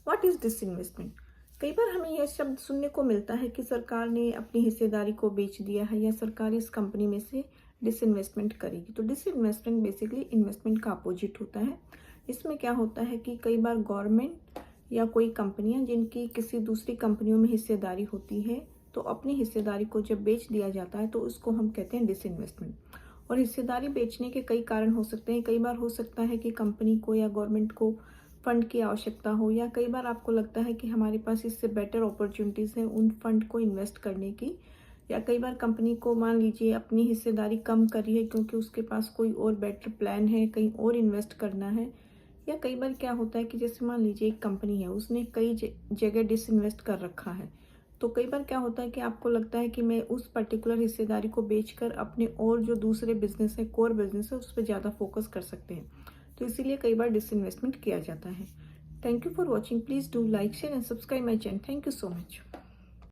What is disinvestment? कई बार हमें यह शब्द सुनने को मिलता है कि सरकार ने अपनी हिस्सेदारी को बेच दिया है या सरकार इस कंपनी में से डिसइन्वेस्टमेंट करेगी। तो डिसइन्वेस्टमेंट बेसिकली इन्वेस्टमेंट का अपोजिट होता है। इसमें क्या होता है कि कई बार गवर्नमेंट या कोई कंपनियां जिनकी किसी दूसरी कंपनियों में हिस्सेदारी होती है, तो अपनी हिस्सेदारी को जब बेच दिया जाता है तो उसको हम कहते हैं डिसइन्वेस्टमेंट। और हिस्सेदारी बेचने के कई कारण हो सकते हैं। कई बार हो सकता है कि कंपनी को या गवर्नमेंट को फंड की आवश्यकता हो, या कई बार आपको लगता है कि हमारे पास इससे बेटर अपॉर्चुनिटीज़ हैं उन फंड को इन्वेस्ट करने की। या कई बार कंपनी को मान लीजिए अपनी हिस्सेदारी कम करी है क्योंकि उसके पास कोई और बेटर प्लान है, कहीं और इन्वेस्ट करना है। या कई बार क्या होता है कि जैसे मान लीजिए एक कंपनी है, उसने कई जगह डिसइन्वेस्ट कर रखा है। तो कई बार क्या होता है कि आपको लगता है कि मैं उस पर्टिकुलर हिस्सेदारी को बेचकर अपने और जो दूसरे बिजनेस है, कोर बिजनेस है, उस पर ज़्यादा फोकस कर सकते हैं। तो इसीलिए कई बार डिसइन्वेस्टमेंट किया जाता है। Thank you for watching. Please do like, share and subscribe my channel. Thank you so much.